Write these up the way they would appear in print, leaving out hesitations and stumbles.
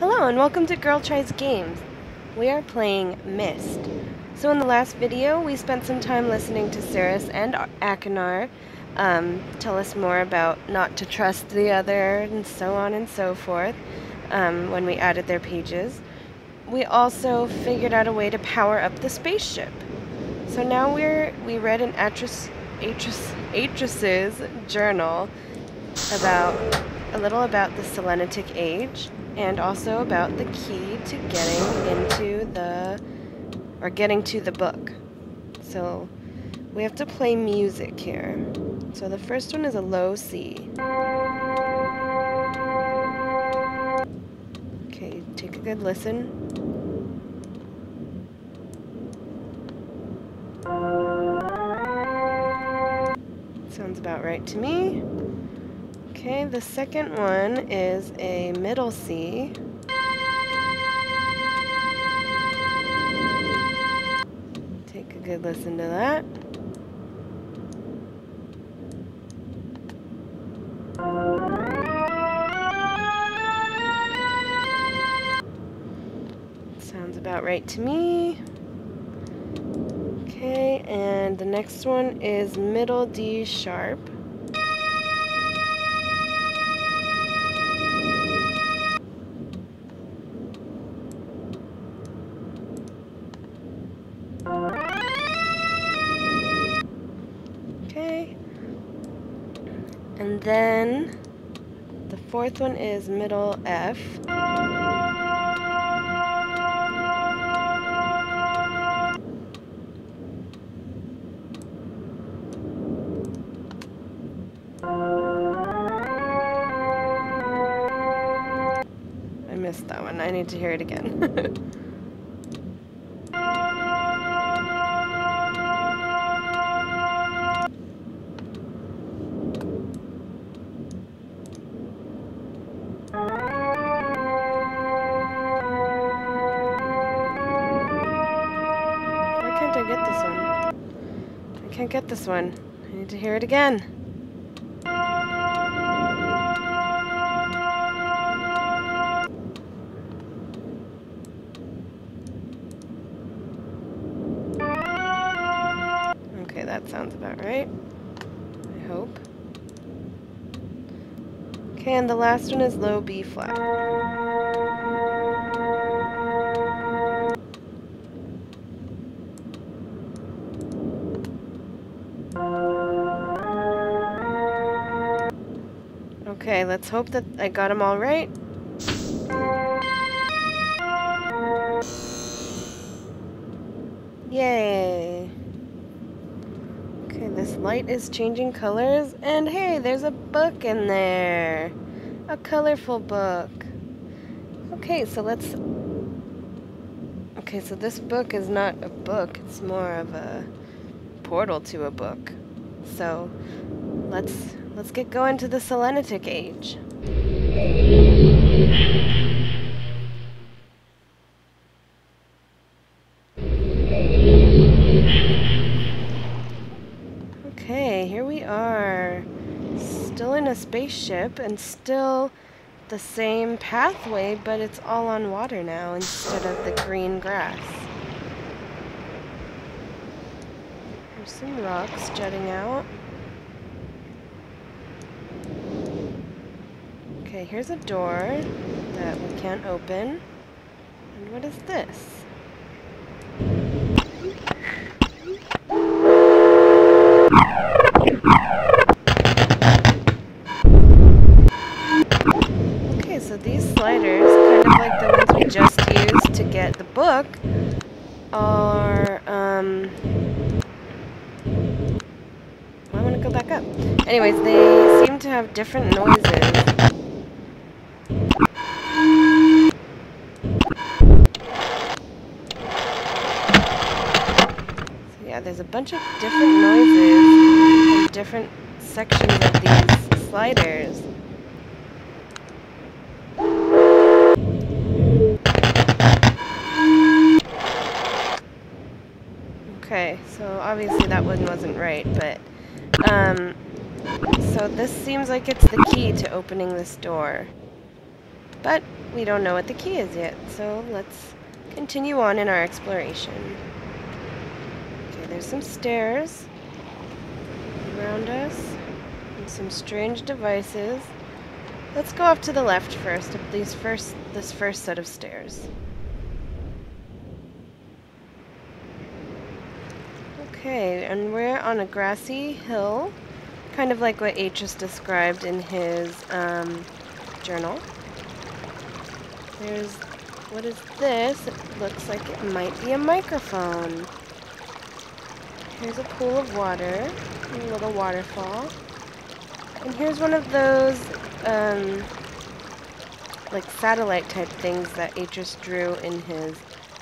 Hello and welcome to girltriesgames. We are playing Myst. So in the last video, we spent some time listening to Saris and Akinar tell us more about not to trust the other and so on and so forth when we added their pages. We also figured out a way to power up the spaceship. So now we read an actress's journal about a little about the Selenetic Age and also about the key to getting to the book. So we have to play music here. So the first one is a low C. Okay, take a good listen. Sounds about right to me. Okay, the second one is a middle C. Take a good listen to that. Sounds about right to me. Okay, and the next one is middle D sharp. Okay, and then the fourth one is middle F. I missed that one. I need to hear it again. I can't get this one. I need to hear it again. Okay, that sounds about right. I hope. Okay, and the last one is low B flat. Okay, let's hope that I got them all right. Yay! Okay, this light is changing colors, and hey, there's a book in there! A colorful book. Okay, so this book is not a book, it's more of a portal to a book. So, let's get going to the Selenetic Age. Okay, here we are. Still in a spaceship and still the same pathway, but it's all on water now instead of the green grass. There's some rocks jutting out. Okay, here's a door that we can't open. And what is this? Okay, so these sliders, kind of like the ones we just used to get the book, are, I want to go back up. Anyways, they seem to have different noises. There's a bunch of different noises in different sections of these sliders. Okay, so obviously that one wasn't right, but so this seems like it's the key to opening this door. But we don't know what the key is yet, so let's continue on in our exploration. Okay, there's some stairs around us, and some strange devices. Let's go off to the left first, of this first set of stairs. Okay, and we're on a grassy hill, kind of like what H just described in his journal. What is this? It looks like it might be a microphone. Here's a pool of water, a little waterfall. And here's one of those, like satellite type things that H just drew in his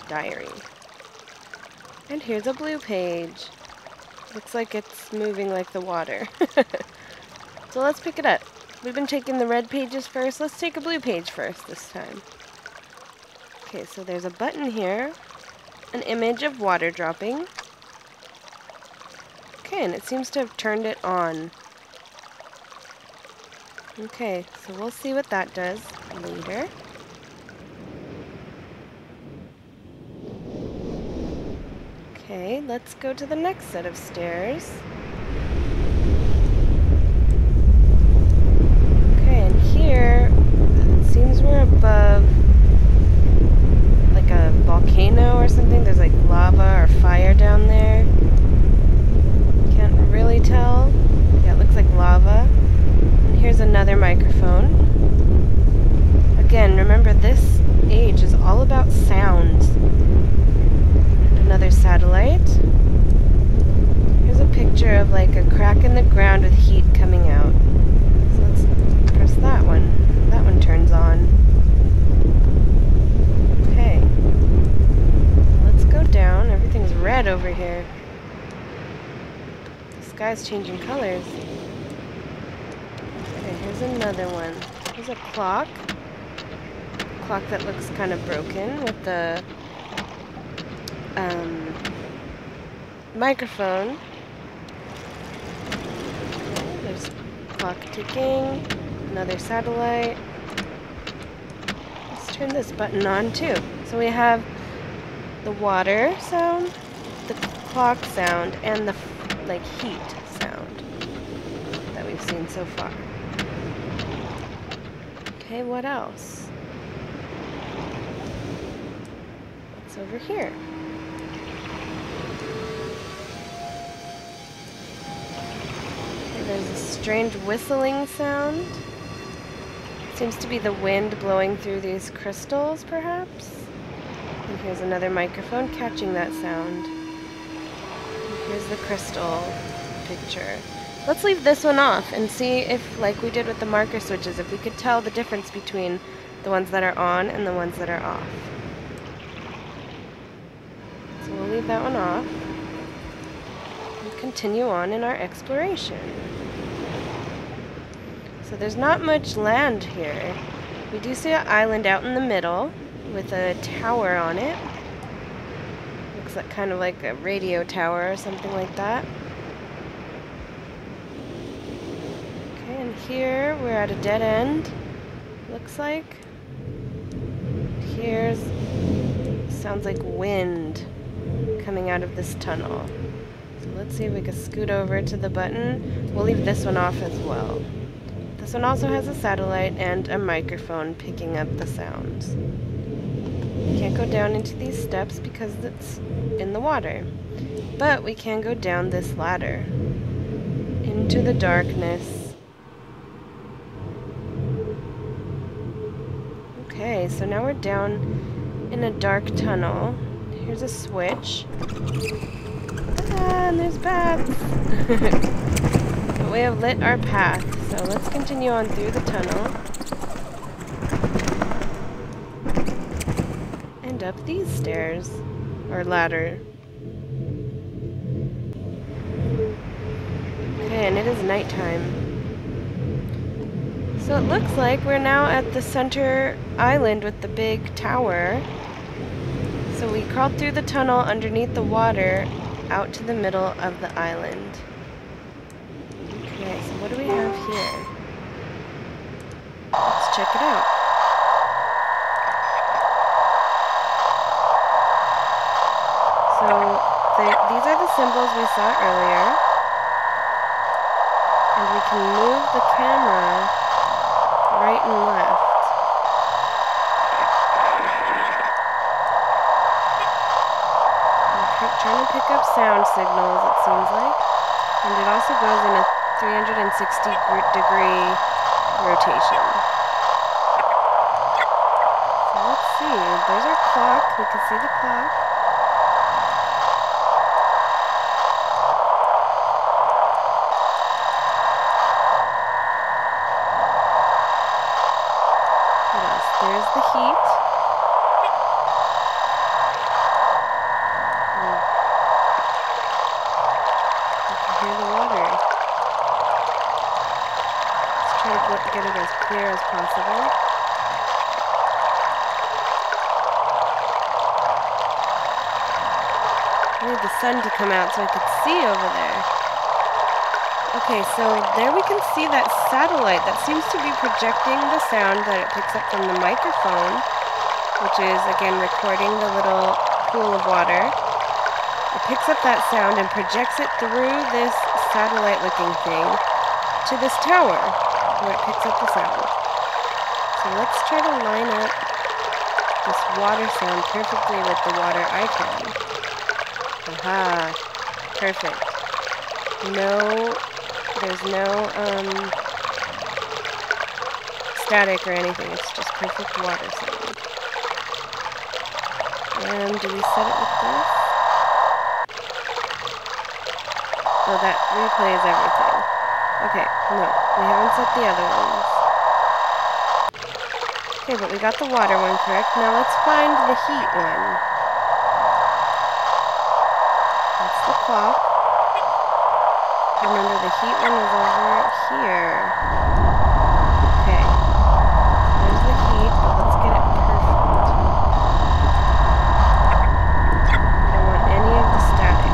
diary. And here's a blue page. Looks like it's moving like the water. So let's pick it up. We've been taking the red pages first. Let's take a blue page first this time. Okay, so there's a button here. An image of water dropping. Okay, and it seems to have turned it on. Okay, so we'll see what that does later. Okay, let's go to the next set of stairs. Okay, and here, it seems we're above like a volcano or something. There's like lava or fire down there. Can't really tell. Yeah, it looks like lava. And here's another microphone. Again, remember this age is all about sounds. Another satellite. Here's a picture of like a crack in the ground with heat coming out. So let's press that one. That one turns on. Okay. Let's go down. Everything's red over here. The sky's changing colors. Okay, here's another one. Here's a clock. A clock that looks kind of broken with the microphone. Okay, there's clock ticking, another satellite. Let's turn this button on too. So we have the water sound, the clock sound, and the like heat sound that we've seen so far. Okay, what else? What's over here? There's a strange whistling sound. Seems to be the wind blowing through these crystals, perhaps. And here's another microphone catching that sound. And here's the crystal picture. Let's leave this one off and see if, like we did with the marker switches, if we could tell the difference between the ones that are on and the ones that are off. So we'll leave that one off and continue on in our exploration. So there's not much land here. We do see an island out in the middle with a tower on it. Looks like kind of like a radio tower or something like that. Okay, and here we're at a dead end. Looks like. Here's sounds like wind coming out of this tunnel. So let's see if we can scoot over to the button. We'll leave this one off as well. This one also has a satellite and a microphone picking up the sounds. We can't go down into these steps because it's in the water. But we can go down this ladder into the darkness. Okay, so now we're down in a dark tunnel. Here's a switch. Ah, and there's bats. But we have lit our path, so let's continue on through the tunnel. And up these stairs, or ladder. Okay, and it is nighttime. So it looks like we're now at the center island with the big tower. So we crawled through the tunnel underneath the water out to the middle of the island. Okay, so what do we have here? Let's check it out. Okay, so these are the symbols we saw earlier. And we can move the camera right and left. I'm trying to pick up sound signals, it seems like. And it also goes in a 360-degree rotation. So let's see. There's our clock. We can see the clock. What else? There's the heat. You can hear the water. Let's try to get it as clear as possible. I need the sun to come out so I could see over there. Okay, so there we can see that satellite that seems to be projecting the sound that it picks up from the microphone, which is, again, recording the little pool of water. It picks up that sound and projects it through this satellite-looking thing to this tower, where it picks up the sound. So let's try to line up this water sound perfectly with the water icon. Aha, perfect. There's no static or anything, it's just perfect water sound. Do we set it with this? Oh, that replays everything. Okay, no, we haven't set the other ones. Okay, but we got the water one correct. Now let's find the heat one. That's the clock. Remember, the heat one was over here. Okay. So there's the heat, but let's get it perfect. We don't want any of the static.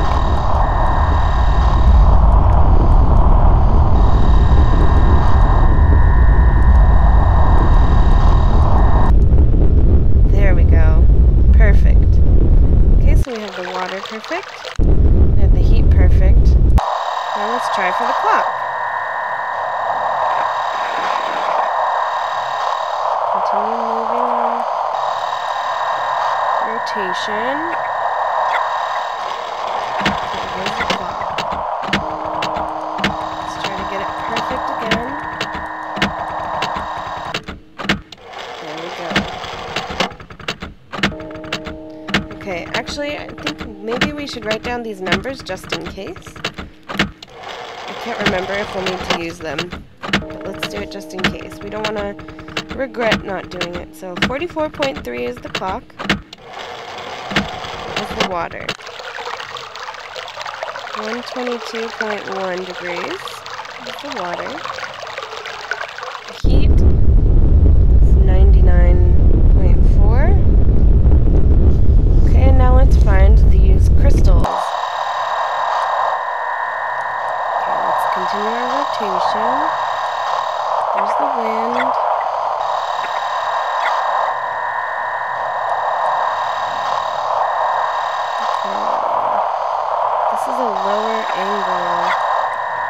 There we go. Perfect. Okay, so we have the water perfect. We have the heat perfect. Now let's try for the clock. Continue moving our rotation. Okay, here's the clock. Let's try to get it perfect again. There we go. Okay, actually, I think maybe we should write down these numbers just in case. I can't remember if we'll need to use them, but let's do it just in case. We don't want to regret not doing it. So 44.3 is the clock. Is the water. 122.1 degrees is the water. The heat is 99.4. Okay, and now let's find these crystals. Continue our rotation. There's the wind. Okay. This is a lower angle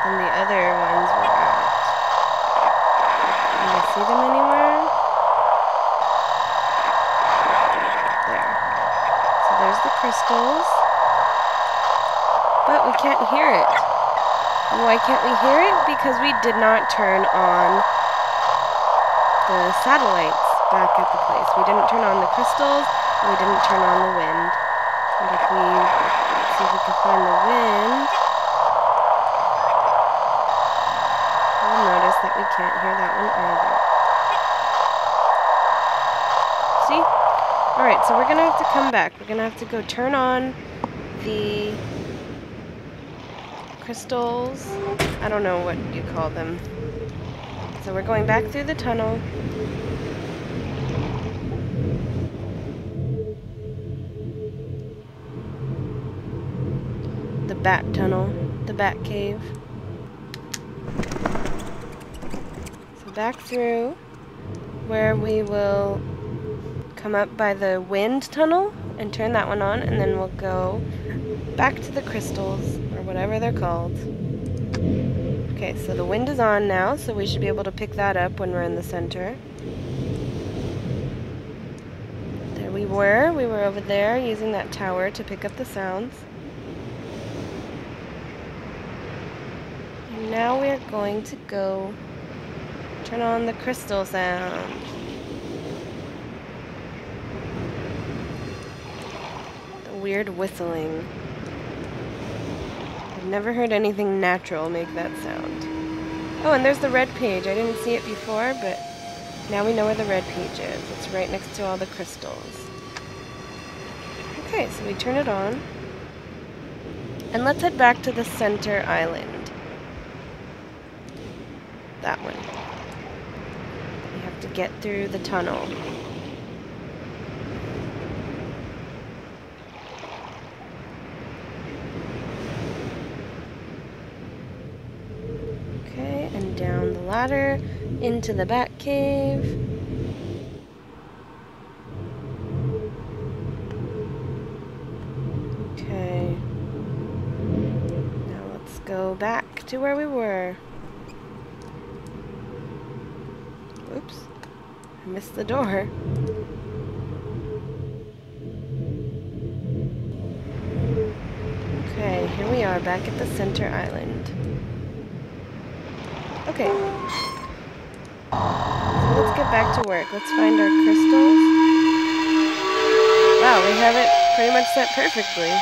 than the other ones we're at. Can you see them anywhere? There. So there's the crystals. But we can't hear it. And why can't we hear it? Because we did not turn on the satellites back at the place. We didn't turn on the crystals, and we didn't turn on the wind. And if we see if we can find the wind, we'll notice that we can't hear that one either. See? Alright, so we're going to have to come back. We're going to have to go turn on the crystals. I don't know what you call them. So we're going back through the tunnel. The bat tunnel, the bat cave. So back through where we will come up by the wind tunnel and turn that one on, and then we'll go back to the crystals, or whatever they're called. Okay, so the wind is on now, so we should be able to pick that up when we're in the center. There we were over there using that tower to pick up the sounds. And now we're going to go turn on the crystal sound. The weird whistling. I've never heard anything natural make that sound. Oh, and there's the red page. I didn't see it before, but now we know where the red page is. It's right next to all the crystals. Okay, so we turn it on. And let's head back to the center island. That one. We have to get through the tunnel. Okay, and down the ladder into the bat cave. Okay. Now let's go back to where we were. Oops. I missed the door. Okay, here we are back at the center island. Okay. So let's get back to work. Let's find our crystals. Wow, we have it pretty much set perfectly.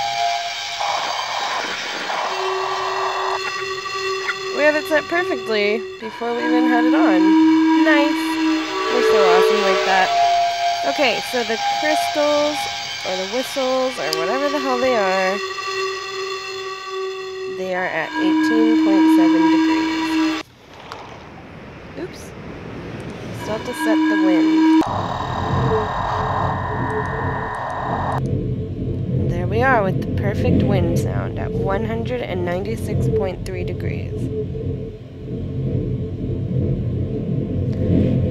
We have it set perfectly before we even had it on. Nice. We're so awesome like that. Okay, so the crystals, or the whistles, or whatever the hell they are at 18.7 degrees. Oops. Still have to set the wind. There we are with the perfect wind sound at 196.3 degrees.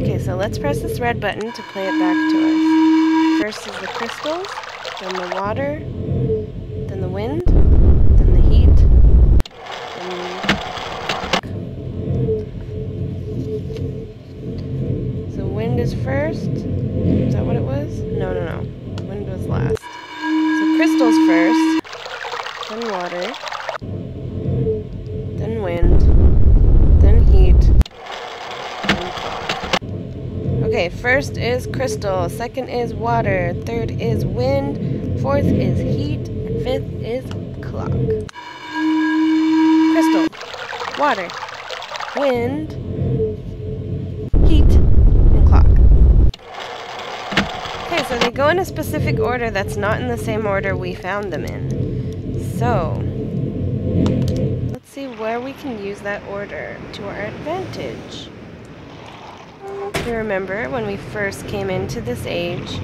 Okay, so let's press this red button to play it back to us. First is the crystals, then the water, then the wind, then the heat, then the clock. So wind is first. Is that what it was? No. Wind was last. So crystals first, then water, then wind, then heat, then clock. Okay, first is crystal, second is water, third is wind, fourth is heat, and fifth is clock. Crystal, water, wind, heat, and clock. Okay, so they go in a specific order that's not in the same order we found them in. So, let's see where we can use that order to our advantage. If you remember, when we first came into this age,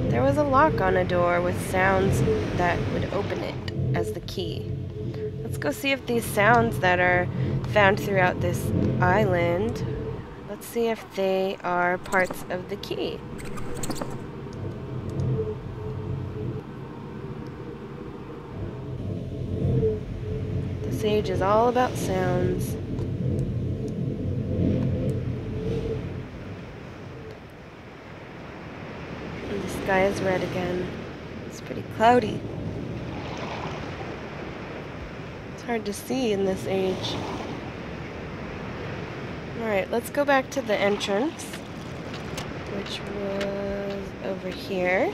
there was a lock on a door with sounds that would open it as the key. Let's go see if these sounds that are found throughout this island, let's see if they are parts of the key. This age is all about sounds. And the sky is red again. It's pretty cloudy. It's hard to see in this age. Alright, let's go back to the entrance, which was over here.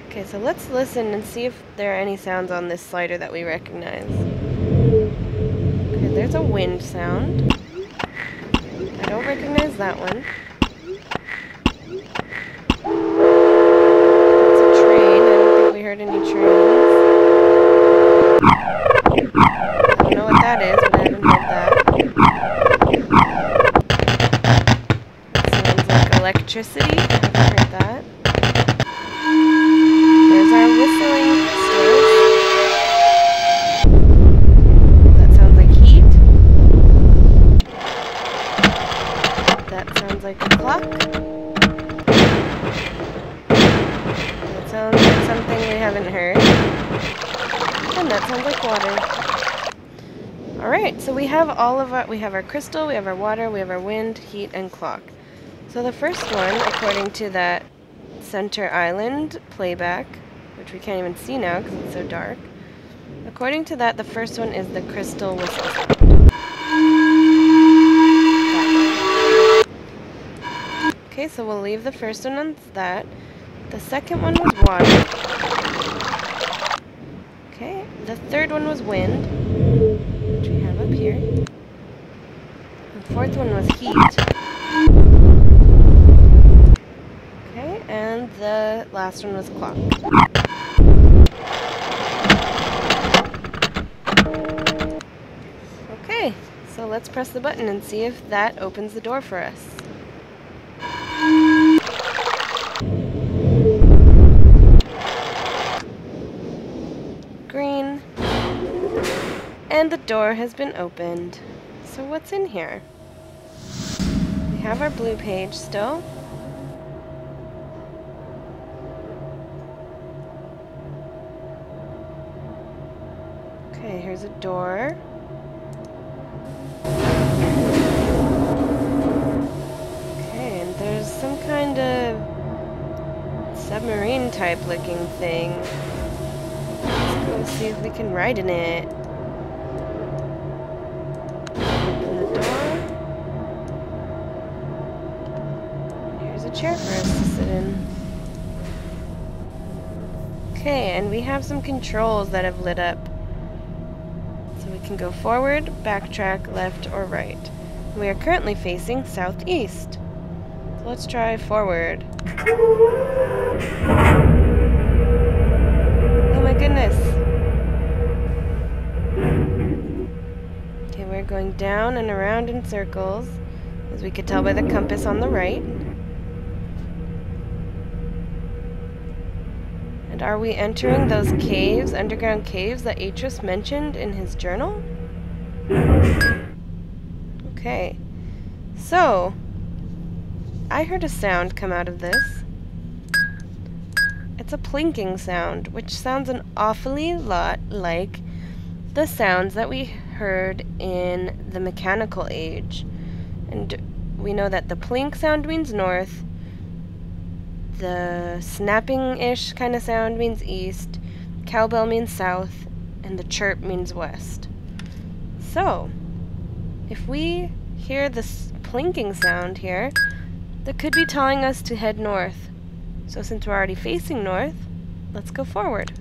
Okay, so let's listen and see if there are any sounds on this slider that we recognize. Okay, there's a wind sound. I don't recognize that one. It's a train. I don't think we heard any trains. I don't know what that is, but I haven't heard that. Sounds like electricity. I haven't heard that. There's our whistling crystals. That sounds like heat. That sounds like a clock. That haven't heard. And that sounds like water. Alright, so we have we have our crystal, we have our water, we have our wind, heat, and clock. So the first one, according to that center island playback, which we can't even see now because it's so dark. According to that, the first one is the crystal whistle sound. Okay, so we'll leave the first one on that. The second one was water. Okay, the third one was wind, which we have up here. The fourth one was heat. Okay, and the last one was clock. Okay, so let's press the button and see if that opens the door for us. Green. And the door has been opened. So what's in here? We have our blue page still. Okay, here's a door. Okay, and there's some kind of submarine type looking thing. Let's go see if we can ride in it. Open the door. Here's a chair for us to sit in. Okay, and we have some controls that have lit up. So we can go forward, backtrack, left, or right. We are currently facing southeast. So let's try forward. Oh my goodness. Okay, we're going down and around in circles, as we could tell by the compass on the right. And are we entering those caves, underground caves that Atris mentioned in his journal? Okay. So, I heard a sound come out of this. It's a plinking sound, which sounds an awfully lot like the sounds that we heard in the Mechanical Age. And we know that the plink sound means north, the snapping-ish kind of sound means east, cowbell means south, and the chirp means west. So, if we hear this plinking sound here, that could be telling us to head north. So since we're already facing north, let's go forward.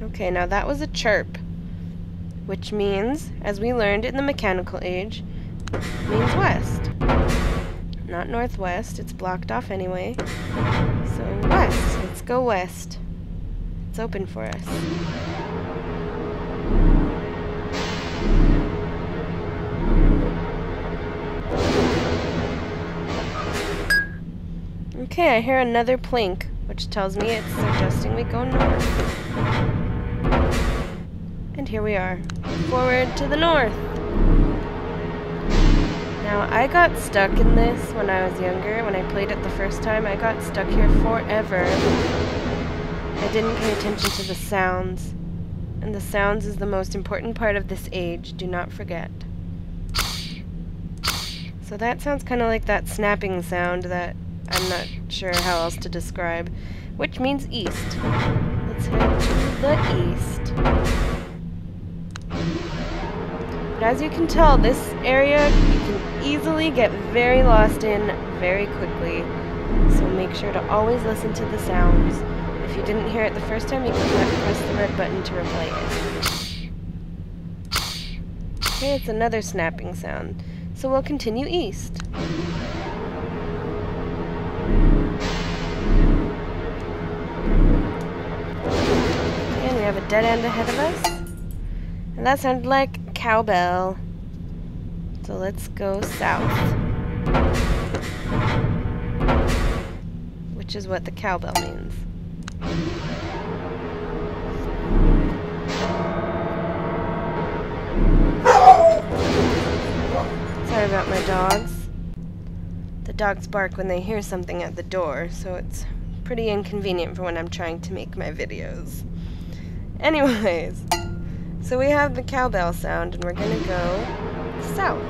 Okay, now that was a chirp, which means, as we learned in the Mechanical Age, means west. Not northwest, it's blocked off anyway. So west, let's go west. It's open for us. Okay, I hear another plink, which tells me it's suggesting we go north. And here we are. Forward to the north! Now, I got stuck in this when I was younger. When I played it the first time, I got stuck here forever. I didn't pay attention to the sounds. And the sounds is the most important part of this age, do not forget. So that sounds kind of like that snapping sound that I'm not sure how else to describe, which means east. Let's head to the east. But as you can tell, this area you can easily get very lost in very quickly. So make sure to always listen to the sounds. If you didn't hear it the first time, you can press the red button to replay it. Okay, it's another snapping sound. So we'll continue east. And we have a dead end ahead of us. And that sounded like cowbell. So let's go south. Which is what the cowbell means. about my dogs. The dogs bark when they hear something at the door, so it's pretty inconvenient for when I'm trying to make my videos. Anyways, so we have the cowbell sound, and we're gonna go south.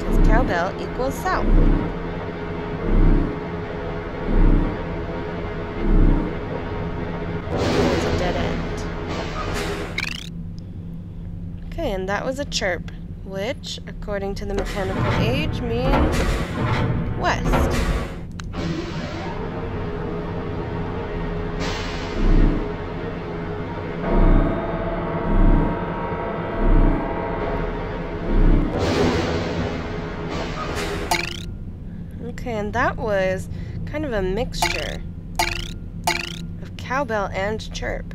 Because cowbell equals south. There's a dead end. Okay, and that was a chirp, which, according to the Mechanical Age, means west. Okay, and that was kind of a mixture of cowbell and chirp.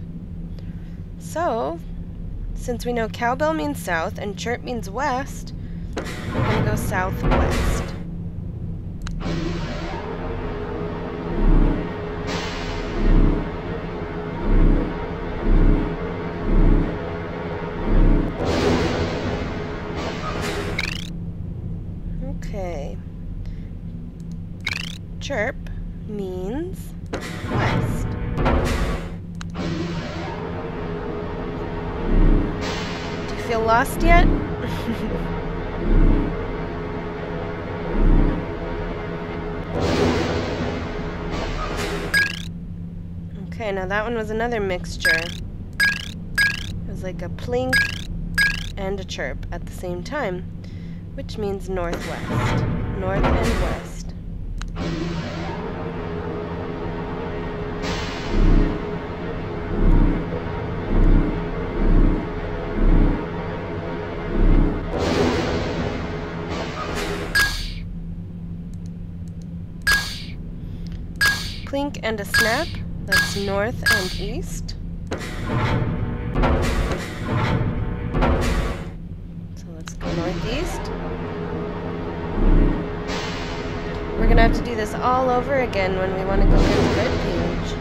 So, since we know cowbell means south and chirp means west, we're going to go southwest. Okay. Chirp means west. Do you feel lost yet? Okay, now that one was another mixture. It was like a plink and a chirp at the same time, which means northwest. North and west. Plink and a snap, that's north and east. So let's go northeast. We're gonna have to do this all over again when we want to go get the red page.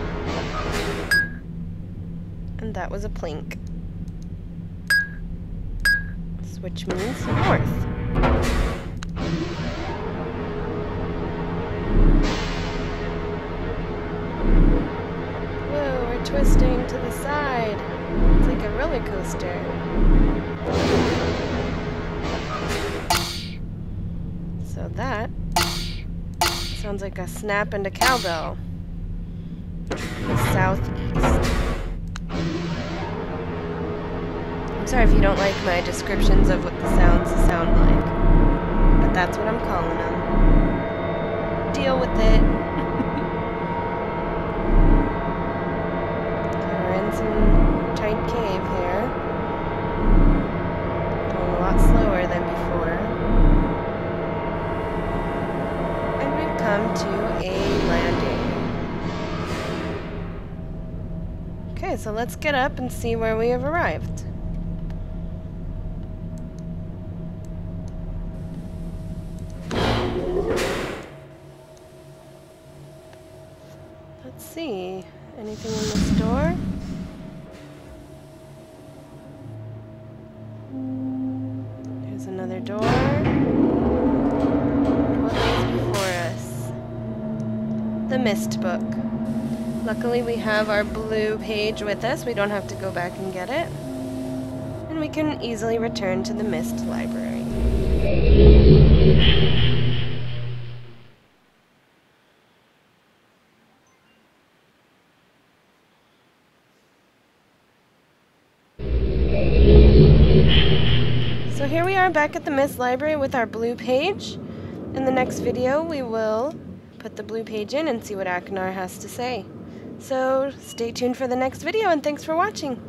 And that was a plink. Which means north. Twisting to the side. It's like a roller coaster. So that sounds like a snap and a cowbell. Southeast. I'm sorry if you don't like my descriptions of what the sounds sound like, but that's what I'm calling them. Deal with it. Some tight cave here. Going a lot slower than before. And we've come to a landing. Okay, so let's get up and see where we have arrived. Let's see. Anything in this door? Another door. What lays before us? The Myst book. Luckily we have our blue page with us. We don't have to go back and get it. And we can easily return to the Myst library. So here we are back at the Myst library with our blue page. In the next video we will put the blue page in and see what Akinar has to say. So stay tuned for the next video, and thanks for watching.